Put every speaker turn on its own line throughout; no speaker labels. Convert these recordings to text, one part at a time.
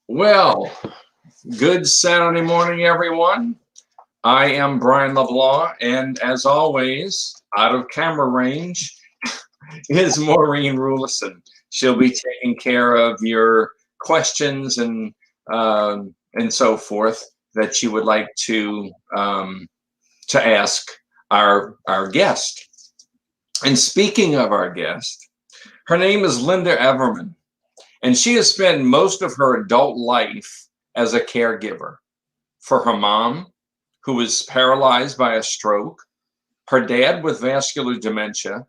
Well, good Saturday morning, everyone. I am Brian Lovelock, and as always, out of camera range is Maureen Rulison. She'll be taking care of your questions and so forth that you would like to ask our guest. And speaking of our guest, her name is Lynda Everman. And she has spent most of her adult life as a caregiver for her mom, who was paralyzed by a stroke, her dad with vascular dementia,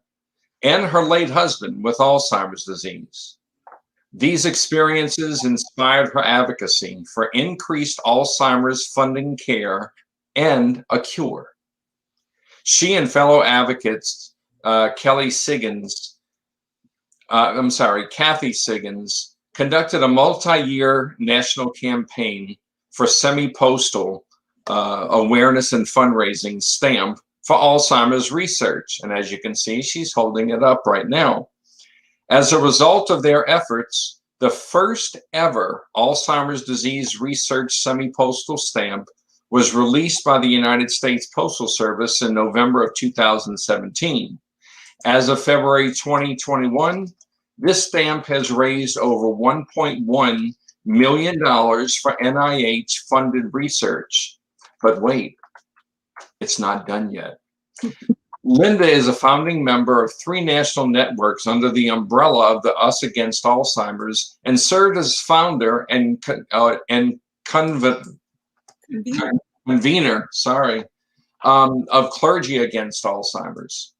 and her late husband with Alzheimer's disease. These experiences inspired her advocacy for increased Alzheimer's funding care and a cure. She and fellow advocates, Kathy Siggins, conducted a multi-year national campaign for Semipostal awareness and fundraising stamp for Alzheimer's research. And as you can see, she's holding it up right now. As a result of their efforts, the first ever Alzheimer's disease research Semipostal stamp was released by the United States Postal Service in November of 2017. As of February 2021, this stamp has raised over $1.1 million for NIH-funded research. But wait, it's not done yet. Lynda is a founding member of 3 national networks under the umbrella of the Us Against Alzheimer's, and served as founder and convener, of Clergy Against Alzheimer's.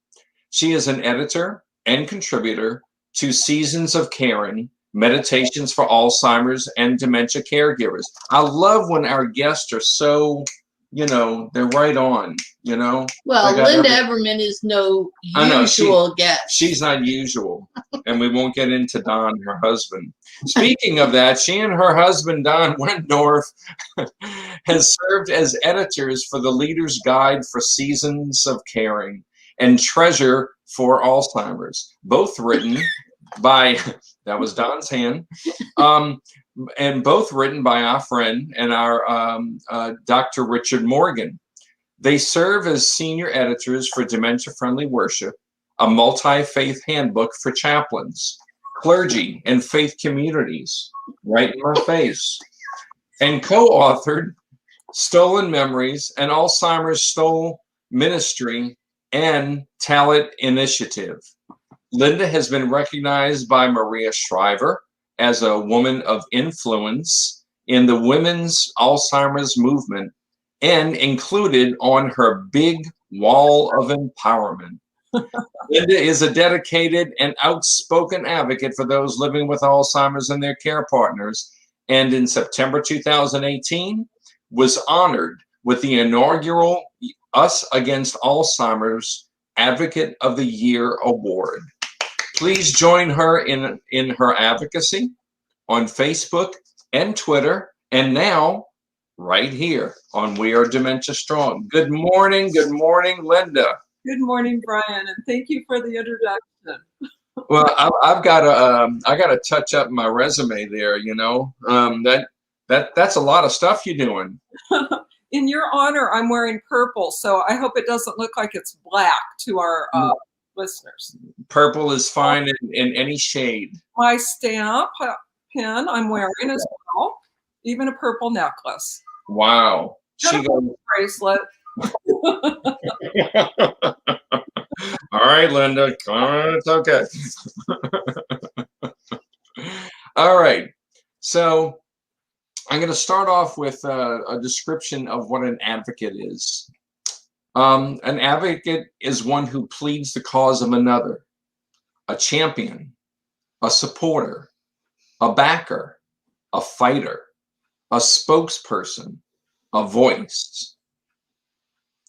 She is an editor and contributor to Seasons of Caring, Meditations for Alzheimer's and Dementia Caregivers. I love when our guests are so, they're right on,
Well, Lynda Everman is no usual guest.
She's not usual, and we won't get into Don, her husband. Speaking of that, she and her husband, Don Wendorf, has served as editors for the Leader's Guide for Seasons of Caring and Treasure for Alzheimer's, both written by, that was Don's hand, and both written by our friend and our Dr. Richard Morgan. They serve as senior editors for Dementia Friendly Worship, a multi-faith handbook for chaplains, clergy, and faith communities, right in my face, and co-authored Stolen Memories and Alzheimer's Stole Ministry and Talent Initiative. Lynda has been recognized by Maria Shriver as a woman of influence in the women's Alzheimer's movement and included on her big wall of empowerment. Lynda is a dedicated and outspoken advocate for those living with Alzheimer's and their care partners, and in September 2018 was honored with the inaugural Us Against Alzheimer's Advocate of the Year Award. Please join her in her advocacy on Facebook and Twitter, and now right here on We Are Dementia Strong. Good morning, Lynda.
Good morning, Brian, and thank you for the introduction.
Well, I gotta touch up my resume there. That's a lot of stuff you're doing.
In your honor, I'm wearing purple, so I hope it doesn't look like it's black to our listeners.
Purple is fine in any shade.
My stamp pin I'm wearing as well, even a purple necklace.
Wow.
She goes bracelet.
All right, Lynda. It's okay. All right. So I'm going to start off with a description of what an advocate is. An advocate is one who pleads the cause of another, a champion, a supporter, a backer, a fighter, a spokesperson, a voice.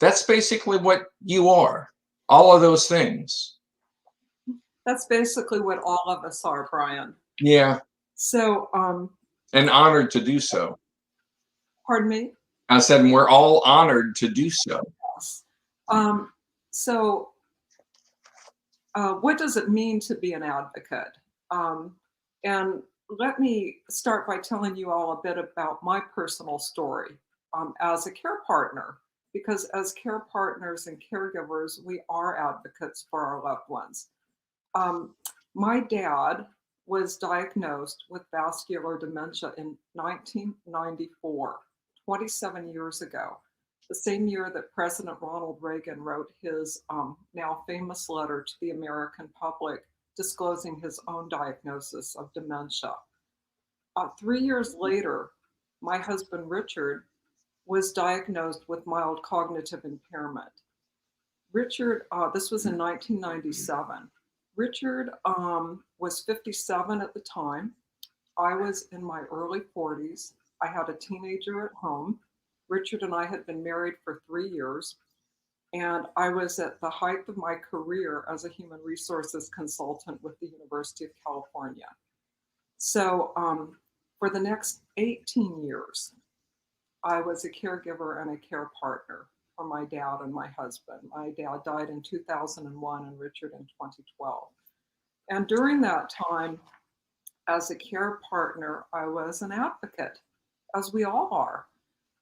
That's basically what you are. All of those things.
That's basically what all of us are, Brian.
Yeah.
So,
and honored to do so.
Pardon me?
I said, we're all honored to do so.
Yes. What does it mean to be an advocate? And let me start by telling you all a bit about my personal story as a care partner, because as care partners and caregivers, we are advocates for our loved ones. Um, my dad was diagnosed with vascular dementia in 1994, 27 years ago, the same year that President Ronald Reagan wrote his now famous letter to the American public disclosing his own diagnosis of dementia. 3 years later, my husband Richard was diagnosed with mild cognitive impairment. Richard, this was in 1997. Richard was 57 at the time. I was in my early 40s. I had a teenager at home. Richard and I had been married for 3 years, and I was at the height of my career as a human resources consultant with the University of California. So for the next 18 years, I was a caregiver and a care partner for my dad and my husband. My dad died in 2001 and Richard in 2012. And during that time, as a care partner, I was an advocate, as we all are.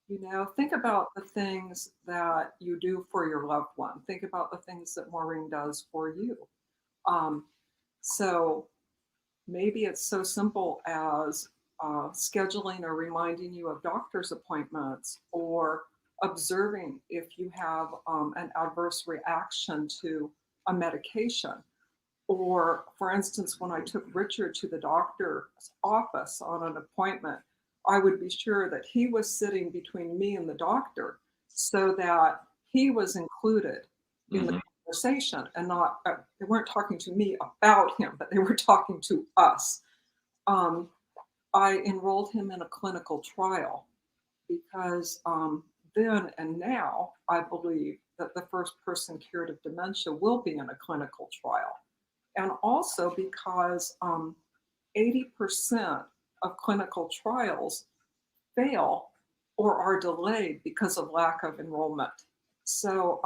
You know, think about the things that you do for your loved one. Think about the things that Maureen does for you. So maybe it's so simple as scheduling or reminding you of doctor's appointments, or observing if you have an adverse reaction to a medication. Or, for instance, when I took Richard to the doctor's office on an appointment, I would be sure that he was sitting between me and the doctor so that he was included in the conversation, and not, they weren't talking to me about him, but they were talking to us. I enrolled him in a clinical trial because then and now I believe that the first person cured of dementia will be in a clinical trial. And also because 80% of clinical trials fail or are delayed because of lack of enrollment. So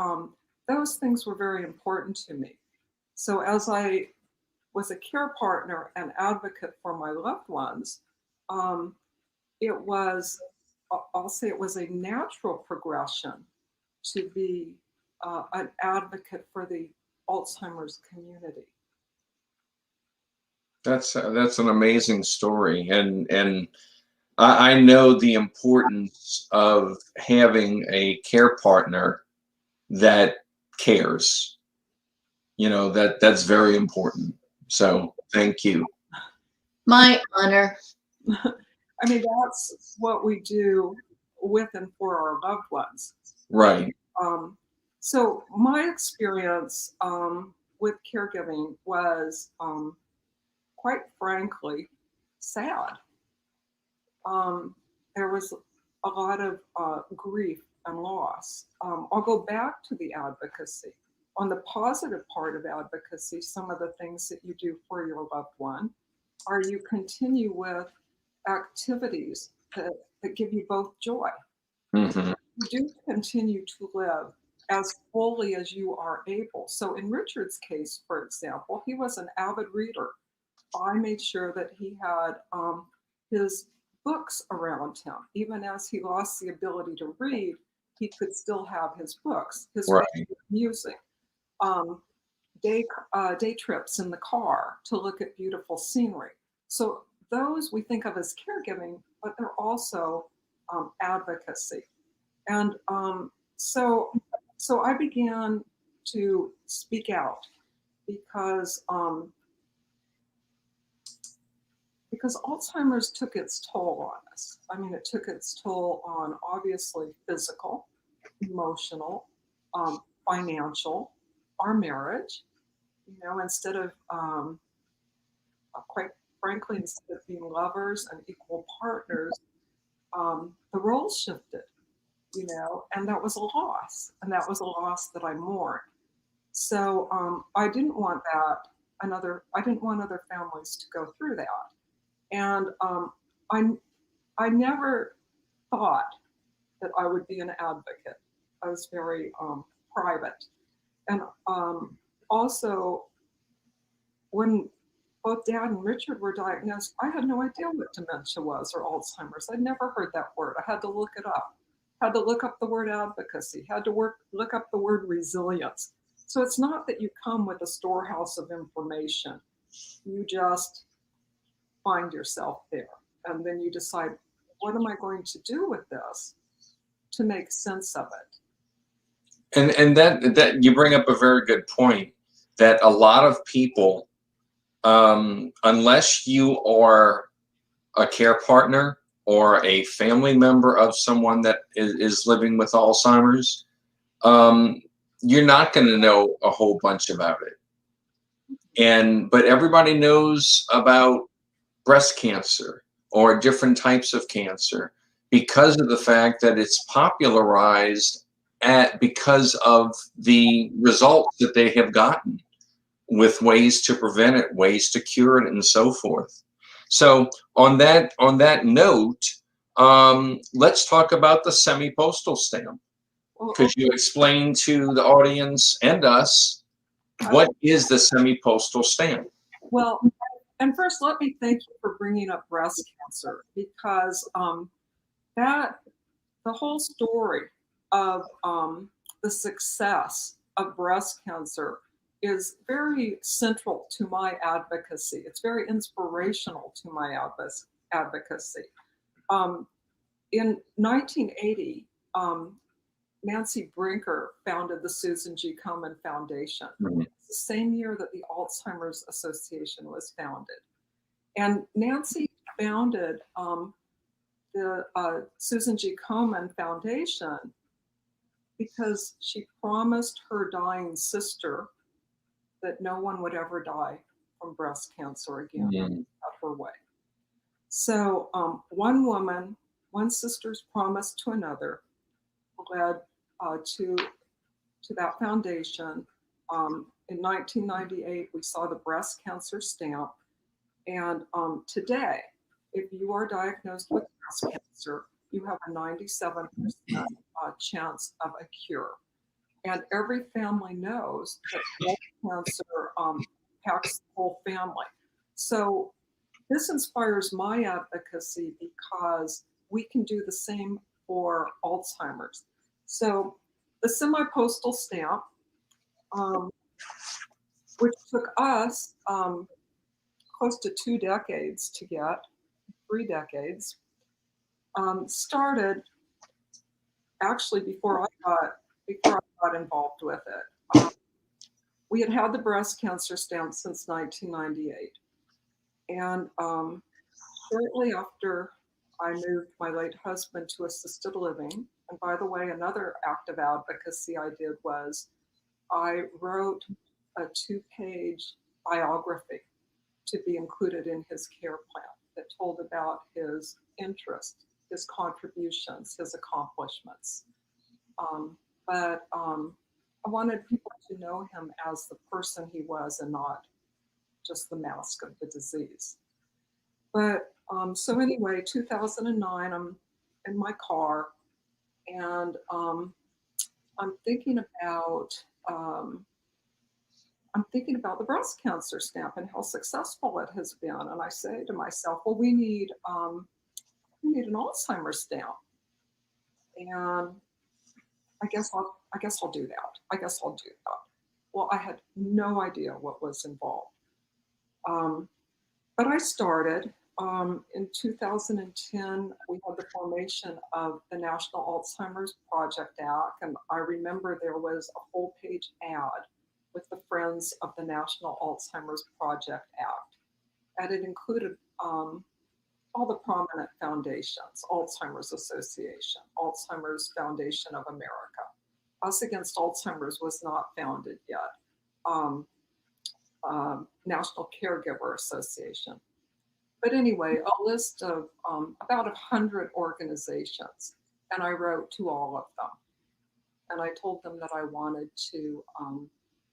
those things were very important to me. So as I was a care partner and advocate for my loved ones, it was, I'll say it was a natural progression to be an advocate for the Alzheimer's community.
That's an amazing story, and I know the importance of having a care partner that cares. You know, that's very important. So thank you.
My honor.
I mean, that's what we do with and for our loved ones.
Right.
So my experience with caregiving was, quite frankly, sad. There was a lot of grief and loss. I'll go back to the advocacy. On the positive part of advocacy, some of the things that you do for your loved one are you continue with activities that give you both joy.
Mm-hmm.
You do continue to live as fully as you are able. So in Richard's case, for example, he was an avid reader. I made sure that he had his books around him. Even as he lost the ability to read, he could still have his books, his music, day trips in the car to look at beautiful scenery. So those we think of as caregiving, but they're also advocacy. And so I began to speak out because Alzheimer's took its toll on us. I mean, it took its toll on obviously physical, emotional, financial, our marriage. You know, instead of, quite frankly, instead of being lovers and equal partners, the roles shifted, you know, and that was a loss. And that was a loss that I mourned. So I didn't want other families to go through that. And I never thought that I would be an advocate. I was very private. And also, when both Dad and Richard were diagnosed, I had no idea what dementia was or Alzheimer's. I'd never heard that word. I had to look it up. Had to look up the word advocacy. Had to look up the word resilience. So it's not that you come with a storehouse of information. You just find yourself there, and then you decide, what am I going to do with this to make sense of it?
And that you bring up a very good point, that a lot of people, unless you are a care partner or a family member of someone that is living with Alzheimer's, you're not going to know a whole bunch about it. But everybody knows about breast cancer or different types of cancer because of the fact that it's popularized because of the results that they have gotten with ways to prevent it, ways to cure it, and so forth. So on that note, let's talk about the semi-postal stamp. Could you explain to the audience and us what is the semi-postal stamp?
Well, and first, let me thank you for bringing up breast cancer, because the whole story of the success of breast cancer is very central to my advocacy. It's very inspirational to my advocacy. In 1980, Nancy Brinker founded the Susan G. Komen Foundation.
Mm-hmm.
It's the same year that the Alzheimer's Association was founded. And Nancy founded the Susan G. Komen Foundation because she promised her dying sister that no one would ever die from breast cancer again at her way. So one sister's promise to another led to that foundation. In 1998, we saw the breast cancer stamp. And today, if you are diagnosed with breast cancer, you have a 97% chance of a cure. And every family knows that breast cancer impacts the whole family. So this inspires my advocacy because we can do the same for Alzheimer's. So the semi-postal stamp, which took us close to 2 decades to get, 3 decades, started actually before I got involved with it. We had the breast cancer stamp since 1998. And shortly after I moved my late husband to assisted living, and by the way, another act of advocacy I did was I wrote a 2-page biography to be included in his care plan that told about his interest, his contributions, his accomplishments. But I wanted people to know him as the person he was and not just the mask of the disease. But so anyway, 2009, I'm in my car, and I'm thinking about the breast cancer stamp and how successful it has been. And I say to myself, well, we need an Alzheimer's stamp. And I guess I'll do that. Well, I had no idea what was involved. But I started. In 2010, we had the formation of the National Alzheimer's Project Act, and I remember there was a whole page ad with the Friends of the National Alzheimer's Project Act. And it included all the prominent foundations: Alzheimer's Association, Alzheimer's Foundation of America. Us Against Alzheimer's was not founded yet. National Caregiver Association. But anyway, a list of about 100 organizations, and I wrote to all of them. And I told them that I wanted to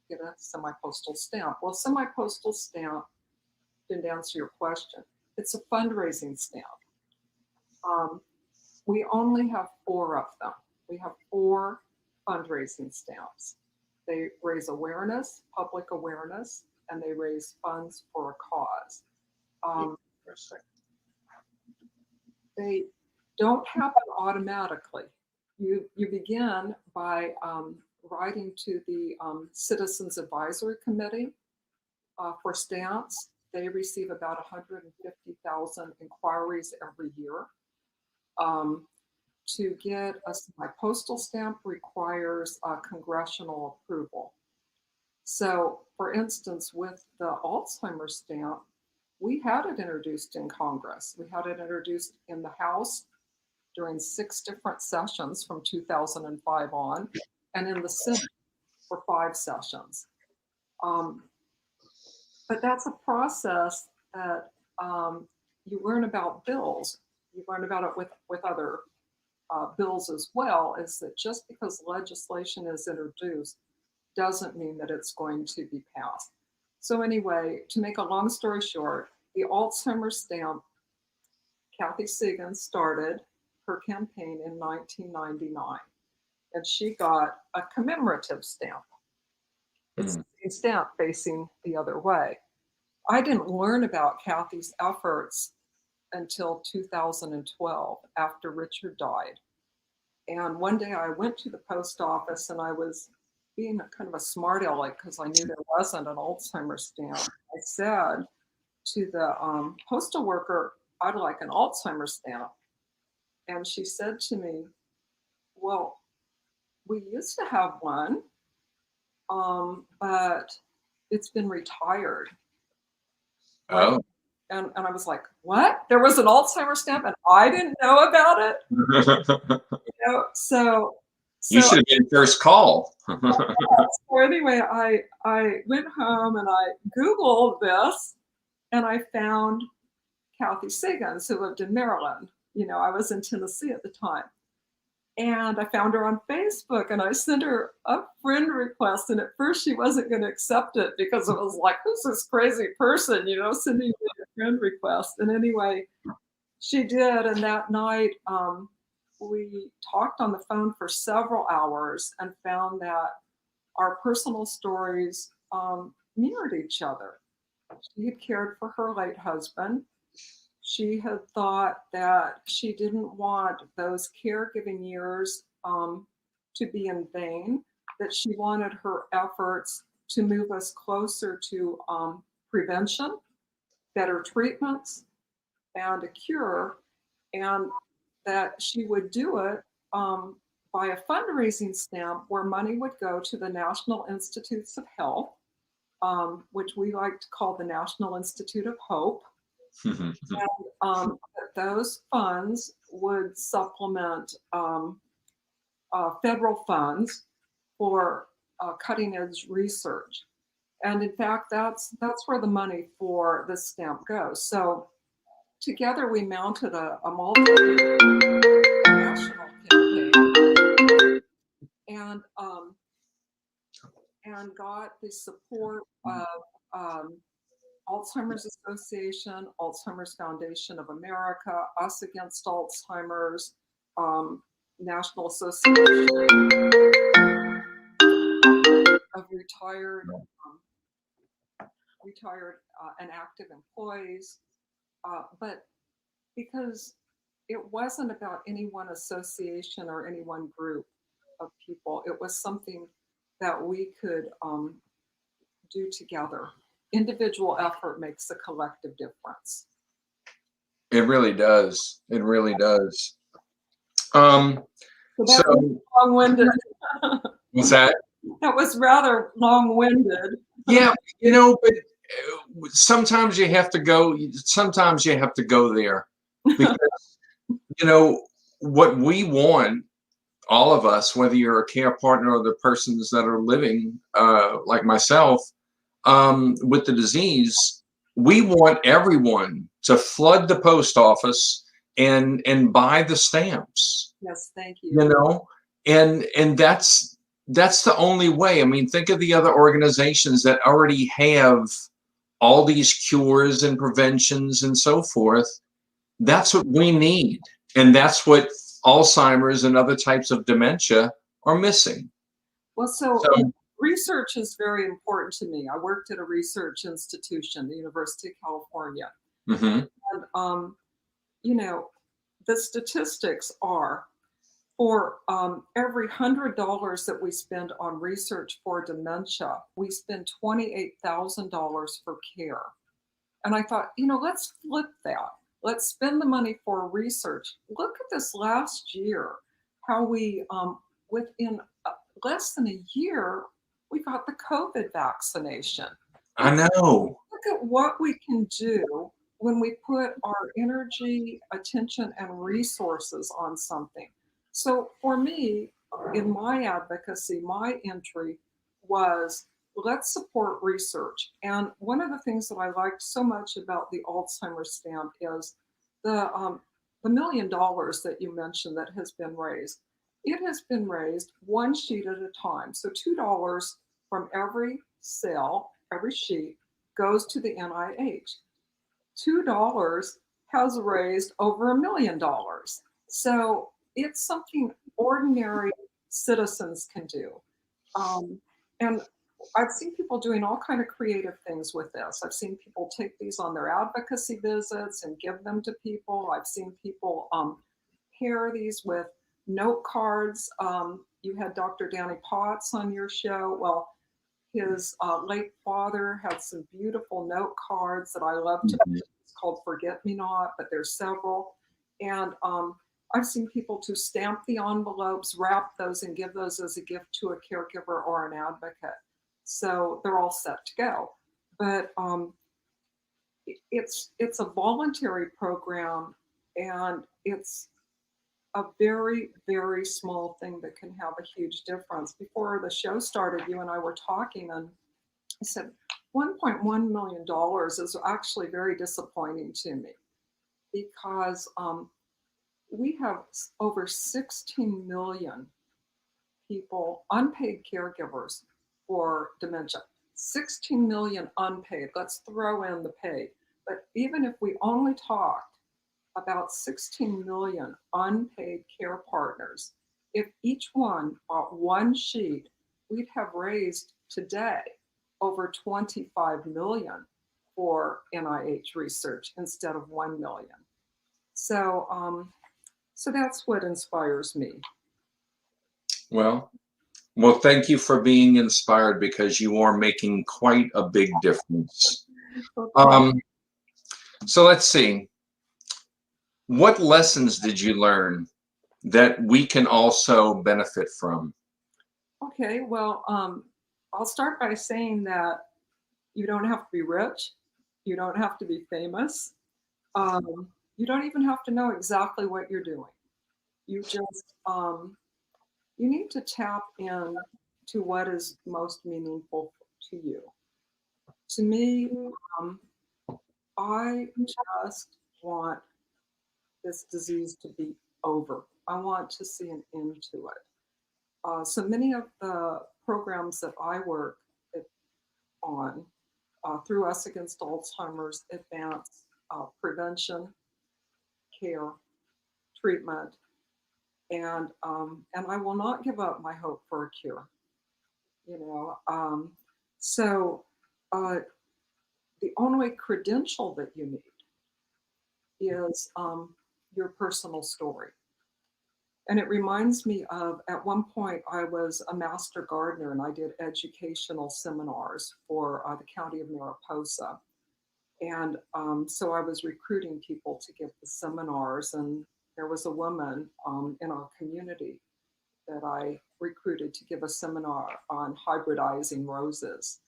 get a semi-postal stamp. Well, semi-postal stamp, didn't answer your question. It's a fundraising stamp. We only have 4 of them. We have 4 fundraising stamps. They raise awareness, public awareness. and they raise funds for a cause. They don't happen automatically. You begin by writing to the Citizens Advisory Committee for stamps. They receive about 150,000 inquiries every year. To get a semi-postal stamp requires congressional approval. So, for instance, with the Alzheimer's stamp, we had it introduced in Congress. We had it introduced in the House during 6 different sessions from 2005 on, and in the Senate for 5 sessions. But that's a process that you learn about bills. You learn about it with other bills as well, is that just because legislation is introduced doesn't mean that it's going to be passed. So anyway, to make a long story short, the Alzheimer's stamp, Kathy Segan started her campaign in 1999, and she got a commemorative stamp. It's a stamp facing the other way. I didn't learn about Kathy's efforts until 2012, after Richard died. And one day I went to the post office, and I was being kind of a smart aleck because I knew there wasn't an Alzheimer's stamp. I said to the postal worker, "I'd like an Alzheimer's stamp." And she said to me, "Well, we used to have one, but it's been retired."
Oh.
And I was like, "What? There was an Alzheimer's stamp and I didn't know about it?" So
you should have been first call.
So anyway, I went home and I Googled this, and I found Kathy Segan, who lived in Maryland. I was in Tennessee at the time. And I found her on Facebook, and I sent her a friend request. And at first she wasn't going to accept it because it was like, who's this crazy person, sending me a friend request. And anyway, she did. And that night we talked on the phone for several hours and found that our personal stories mirrored each other. She had cared for her late husband. She had thought that she didn't want those caregiving years to be in vain, that she wanted her efforts to move us closer to prevention, better treatments, and a cure, and that she would do it by a fundraising stamp where money would go to the National Institutes of Health, which we like to call the National Institute of Hope. And those funds would supplement federal funds for cutting-edge research. And in fact, that's where the money for this stamp goes. So together we mounted a multi-national campaign and got the support of Alzheimer's Association, Alzheimer's Foundation of America, Us Against Alzheimer's, National Association of Retired and Active Employees, but because it wasn't about any one association or any one group of people, it was something that we could do together. Individual effort makes a collective difference.
It really does. It really does.
So that was long-winded.
What's that?
That was rather long-winded.
Yeah, but sometimes you have to go. Sometimes you have to go there because what we want, all of us, whether you're a care partner or the persons that are living, like myself, with the disease, we want everyone to flood the post office and buy the stamps.
Yes, thank you.
And that's the only way. I mean, think of the other organizations that already have all these cures and preventions and so forth. That's what we need, and that's what Alzheimer's and other types of dementia are missing.
Well, so research is very important to me. I worked at a research institution, the University of California.
Mm-hmm.
And, you know, the statistics are for every $100 that we spend on research for dementia, we spend $28,000 for care. And I thought, let's flip that. Let's spend the money for research. Look at this last year, how we, within less than a year, we got the COVID vaccination.
I know.
Look at what we can do when we put our energy, attention, and resources on something. So for me, in my advocacy, my entry was let's support research. And one of the things that I liked so much about the Alzheimer's stamp is the $1 million that you mentioned that has been raised. It has been raised one sheet at a time. So $2 from every sale, every sheet goes to the NIH. $2 has raised over $1 million. So it's something ordinary citizens can do. And I've seen people doing all kind of creative things with this. I've seen people take these on their advocacy visits and give them to people. I've seen people pair these with note cards. You had Dr. Danny Potts on your show. Well, his late father had some beautiful note cards that I love to use. It's called Forget Me Not, but there's several. And I've seen people to stamp the envelopes, wrap those, and give those as a gift to a caregiver or an advocate. So they're all set to go. But it's a voluntary program, and it's a very, very small thing that can have a huge difference. Before the show started, you and I were talking, and I said $1.1 million is actually very disappointing to me because we have over 16 million people, unpaid caregivers for dementia. 16 million unpaid. Let's throw in the paid. But even if we only talked about 16 million unpaid care partners, if each one bought one sheet, we'd have raised today over 25 million for NIH research instead of 1 million. So, so that's what inspires me.
Well, thank you for being inspired because you are making quite a big difference. So let's see. What lessons did you learn that we can also benefit from?
Okay, well, I'll start by saying that you don't have to be rich. You don't have to be famous. You don't even have to know exactly what you're doing. You just, you need to tap in to what is most meaningful to you. To me, I just want this disease to be over. I want to see an end to it. So many of the programs that I work on through Us Against Alzheimer's advance prevention, care, treatment, and I will not give up my hope for a cure. So the only credential that you need is your personal story. And it reminds me of, at one point, I was a master gardener and I did educational seminars for the county of Mariposa. And so I was recruiting people to give the seminars. And there was a woman in our community that I recruited to give a seminar on hybridizing roses.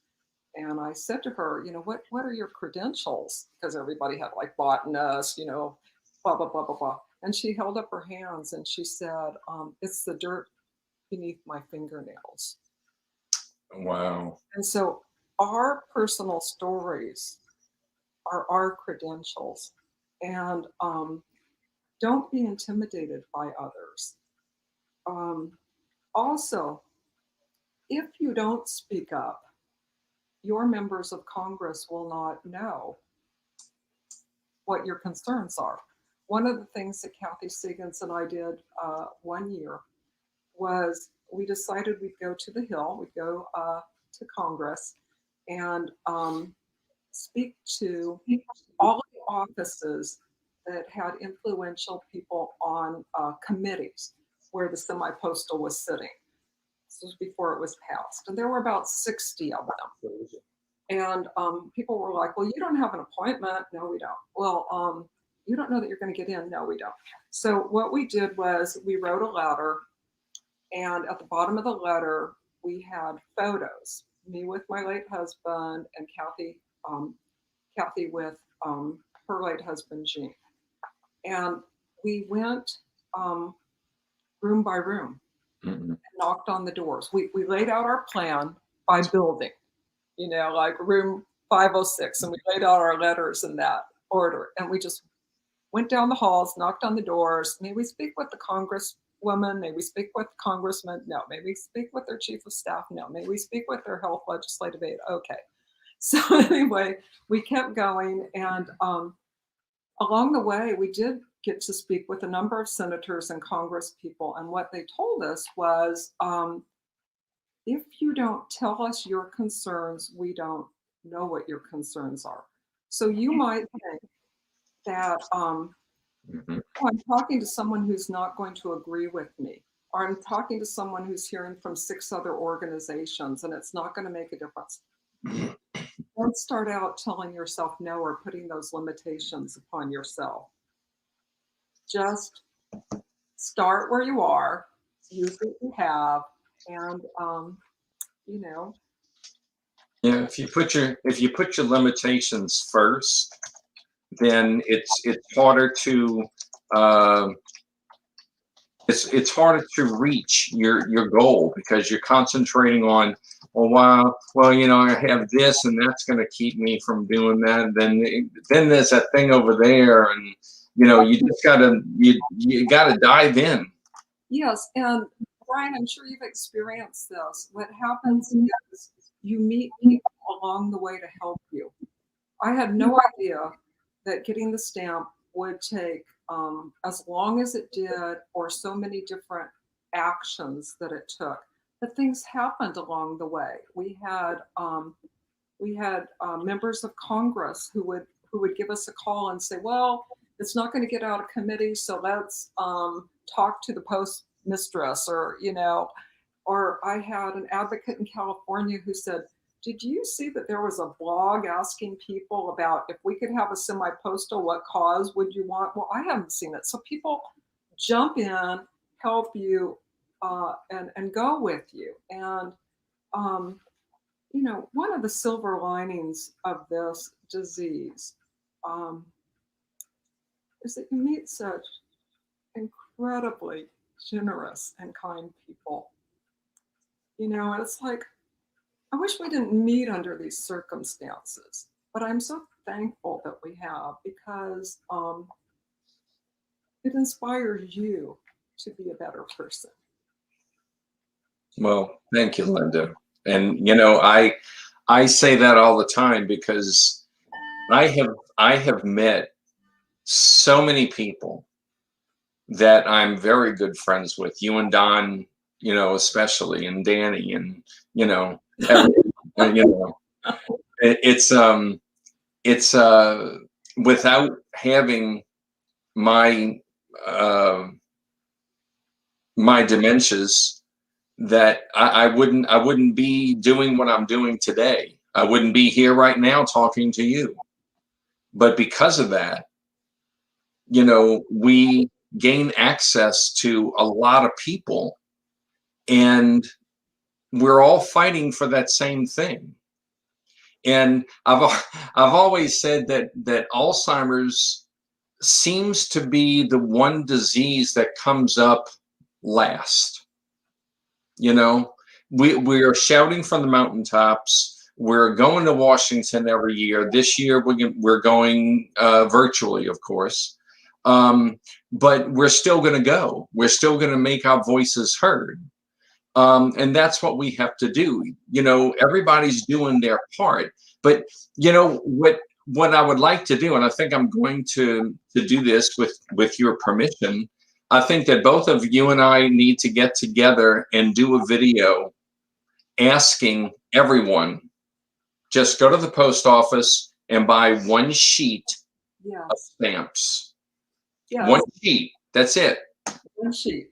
And I said to her, what are your credentials? Because everybody had like botanist, blah, blah, blah, blah, blah. And she held up her hands and she said, it's the dirt beneath my fingernails.
Wow.
And so our personal stories are our credentials. And don't be intimidated by others. Also, if you don't speak up, your members of Congress will not know what your concerns are. One of the things that Kathy Sigans and I did one year was we decided we'd go to the Hill, we'd go to Congress and speak to all of the offices that had influential people on committees where the Semipostal was sitting. This was before it was passed. And there were about 60 of them. And people were like, well, you don't have an appointment. No, we don't. Well, you don't know that you're going to get in. No, we don't. So what we did was we wrote a letter. And at the bottom of the letter, we had photos, me with my late husband and Kathy with her late husband, Gene. And we went room by room and knocked on the doors. We laid out our plan by building, you know, like room 506, and we laid out our letters in that order. And we just went down the halls, knocked on the doors. May we speak with the Congresswoman? May we speak with the Congressman? No. May we speak with their chief of staff? No. May we speak with their health legislative aide? Okay. So anyway, we kept going, and along the way, we did get to speak with a number of senators and Congress people, and what they told us was, if you don't tell us your concerns, we don't know what your concerns are. So you might think that I'm talking to someone who's not going to agree with me, or I'm talking to someone who's hearing from 6 other organizations, and it's not going to make a difference. Don't start out telling yourself no or putting those limitations upon yourself. Just start where you are, use what you have, and you know.
Yeah, if you put your limitations first, then it's harder to it's harder to reach your goal, because you're concentrating on, well, you know, I have this and that's going to keep me from doing that. And then there's that thing over there, and you know, you just you gotta dive in.
Yes, and Brian, I'm sure you've experienced this. What happens is you meet people along the way to help you. I had no idea that getting the stamp would take as long as it did, or so many different actions that it took. But things happened along the way. We had members of Congress who would give us a call and say, well, it's not going to get out of committee, so let's talk to the postmistress, or, you know. Or I had an advocate in California who said, did you see that there was a blog asking people about if we could have a semi-postal, what cause would you want? Well, I haven't seen it. So people jump in, help you, and go with you. And, you know, one of the silver linings of this disease is that you meet such incredibly generous and kind people. You know, it's like, I wish we didn't meet under these circumstances, but I'm so thankful that we have, because it inspires you to be a better person.
Well, thank you, Lynda. And you know, I say that all the time, because I have met so many people that I'm very good friends with. You and Don, you know, especially, and Danny, and you know, you know, it's without having my my dementias, that I wouldn't be doing what I'm doing today. I wouldn't be here right now talking to you. But because of that, you know, we gain access to a lot of people, and we're all fighting for that same thing. And I've always said that Alzheimer's seems to be the one disease that comes up last. You know, we are shouting from the mountaintops. We're going to Washington every year. This year we're going virtually, of course, but we're still going to go. We're still going to make our voices heard, and that's what we have to do. You know, everybody's doing their part, but you know what I would like to do, and I think I'm going to do this with your permission. I think that both of you and I need to get together and do a video asking everyone, just go to the post office and buy one sheet of stamps. One sheet. That's it.
One sheet.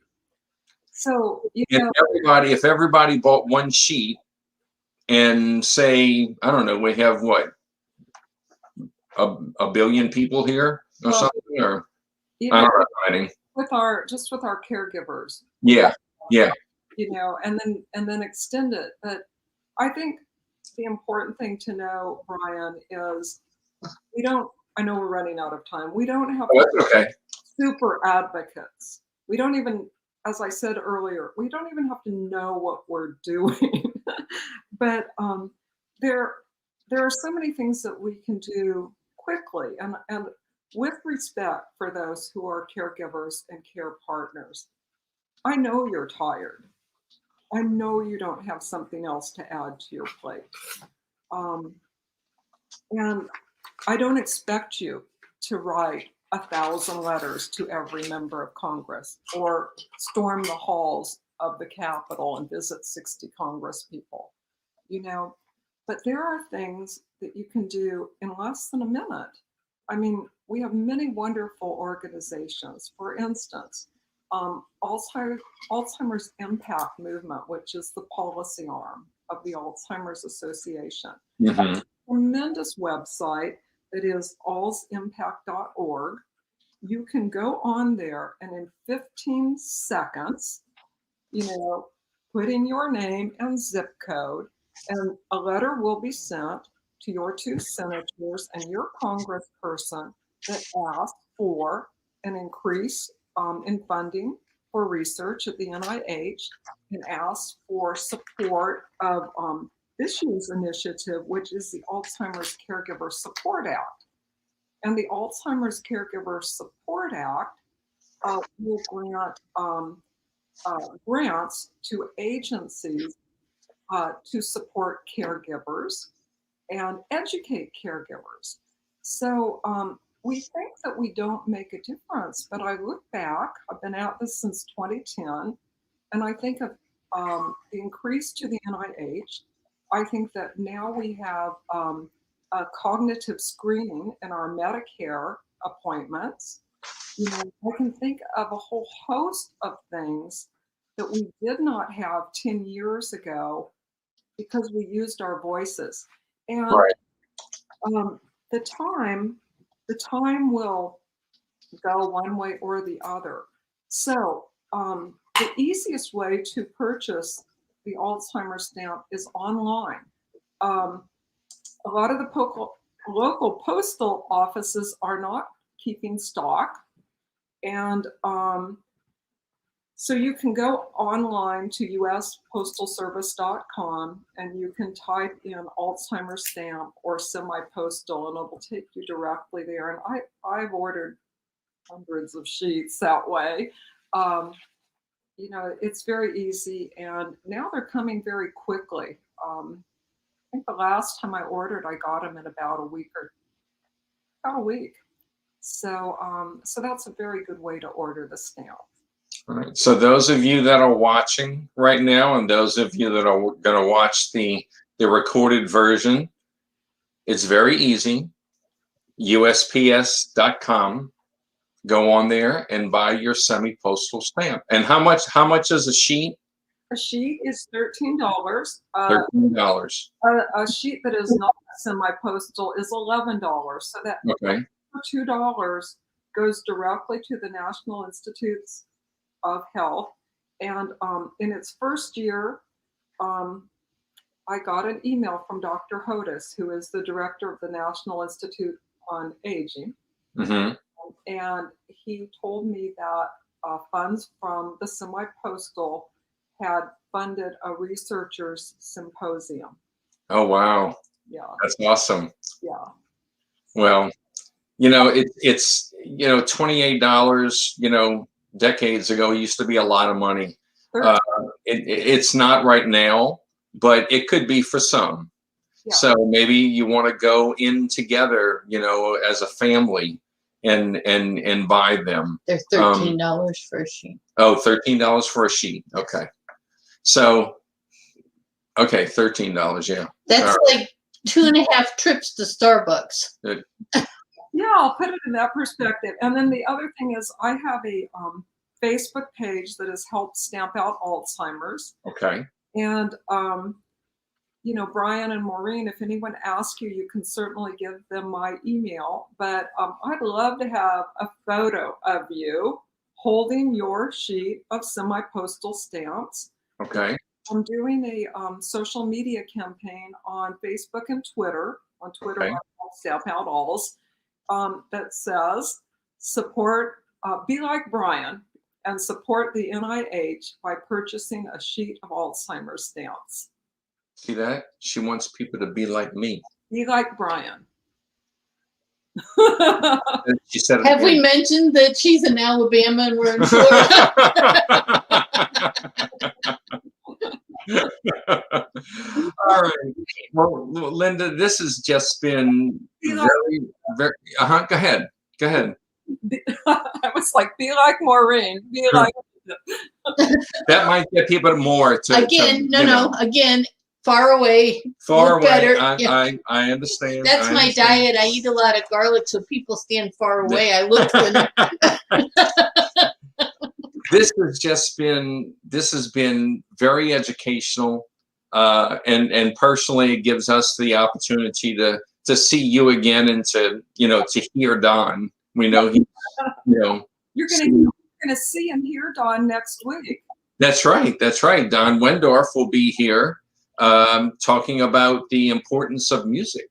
So,
and everybody, if everybody bought one sheet and say, I don't know, we have what, a billion people here or something, or I don't know, writing.
With our caregivers.
Yeah.
And then extend it. But I think the important thing to know, Brian, is I know we're running out of time. We don't have super advocates. We don't even, as I said earlier, we don't even have to know what we're doing. But there are so many things that we can do quickly and with respect for those who are caregivers and care partners. I know you're tired. I know you don't have something else to add to your plate. And I don't expect you to write 1,000 letters to every member of Congress or storm the halls of the Capitol and visit 60 Congress people, but there are things that you can do in less than a minute. I mean, we have many wonderful organizations. For instance, Alzheimer's Impact Movement, which is the policy arm of the Alzheimer's Association.
Mm-hmm.
A tremendous website that is alzimpact.org. You can go on there and in 15 seconds, put in your name and zip code, and a letter will be sent to your 2 senators and your congressperson that asks for an increase in funding for research at the NIH and asks for support of this year's initiative, which is the Alzheimer's Caregiver Support Act. And the Alzheimer's Caregiver Support Act will grant grants to agencies to support caregivers and educate caregivers. So we think that we don't make a difference, but I look back, I've been at this since 2010, and I think of the increase to the NIH. I think that now we have a cognitive screening in our Medicare appointments. I can think of a whole host of things that we did not have 10 years ago because we used our voices. And the time will go one way or the other. So the easiest way to purchase the Alzheimer's stamp is online. A lot of the local postal offices are not keeping stock. And so you can go online to uspostalservice.com and you can type in Alzheimer's stamp or Semipostal and it will take you directly there. And I've ordered hundreds of sheets that way. It's very easy, and now they're coming very quickly. I think the last time I ordered, I got them in about a week. So that's a very good way to order the stamp.
All right. So those of you that are watching right now, and those of you that are going to watch the recorded version, it's very easy. USPS.com. Go on there and buy your semi-postal stamp. And how much is a sheet?
A sheet is $13.
$13.
A sheet that is not semi-postal is $11. So that $2 goes directly to the National Institutes of Health. And in its first year, I got an email from Dr. Hodis, who is the director of the National Institute on Aging.
Mm-hmm.
And he told me that funds from the Semi-Postal had funded a researchers symposium.
Oh, wow.
Yeah.
That's awesome.
Yeah.
Well, it's $28, decades ago used to be a lot of money. It's not right now, but it could be for some. Yeah. So maybe you want to go in together, as a family and buy them.
They're $13 for a sheet.
Oh, $13 for a sheet. Okay. So, okay, $13. Yeah.
That's like 2.5 trips to Starbucks.
Yeah, I'll put it in that perspective. And then the other thing is I have a Facebook page that has helped stamp out Alzheimer's.
Okay.
And, you know, Brian and Maureen, if anyone asks you, you can certainly give them my email. But I'd love to have a photo of you holding your sheet of semi-postal stamps.
Okay.
I'm doing a social media campaign on Facebook and Twitter. On Twitter,
Okay.
I'll stamp out alls that says, support, be like Brian and support the NIH by purchasing a sheet of Alzheimer's stamps.
See that? She wants people to be like me.
Be like Brian.
She said it
Have we
again.
mentioned that she's in Alabama and we're in Florida?
All right. Well, Lynda, this has just been very. Go ahead. Go ahead.
I was like, be like Maureen. Be like.
That might get people more to.
Again, again, far away.
Far away.
Better.
I understand.
That's my diet. I eat a lot of garlic, so people stand far away. I look for them.
This has been very educational, and personally, it gives us the opportunity to see you again and to hear Don. We know he,
You're gonna see and hear Don next week.
That's right. That's right. Don Wendorf will be here talking about the importance of music.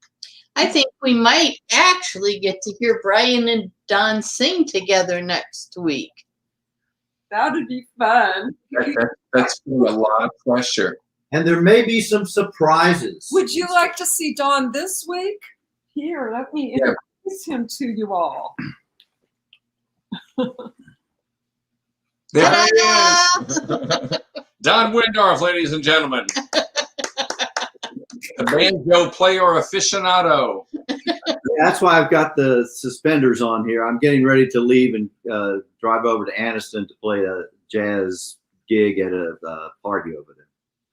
I think we might actually get to hear Brian and Don sing together next week.
That would be fun.
That's a lot of pressure.
And there may be some surprises.
Would you like to see Don this week? Here, let me introduce him to you all.
There he is. Don Wendorf, ladies and gentlemen. The banjo player aficionado.
That's why I've got the suspenders on here. I'm getting ready to leave and drive over to Anniston to play a jazz gig at a party over there.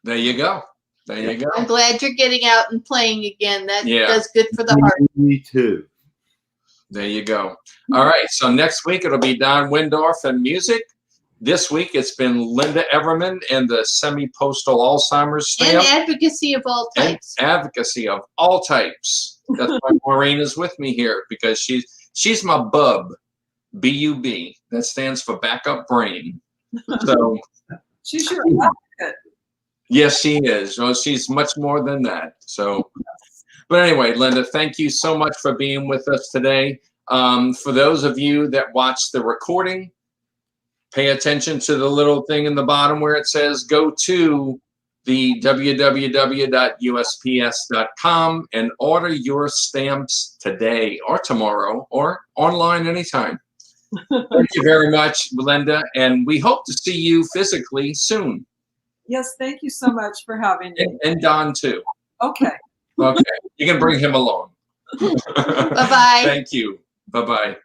There you go. There you go.
I'm glad you're getting out and playing again. That does good for the heart.
Me too.
There you go. All right. So next week it'll be Don Wendorf and music. This week it's been Lynda Everman and the Semipostal Alzheimer's stamp.
And advocacy of all types.
And advocacy of all types. That's why Maureen is with me here, because she's my bub, B-U-B. That stands for backup brain. So
she's your advocate.
Yes, she is. Well, she's much more than that. So, but anyway, Lynda, thank you so much for being with us today. For those of you that watch the recording, pay attention to the little thing in the bottom where it says go to the www.usps.com and order your stamps today or tomorrow or online anytime. Thank you very much, Lynda, and we hope to see you physically soon.
Yes, thank you so much for having me.
And Don too.
Okay.
Okay, you can bring him along.
Bye-bye.
Thank you. Bye-bye.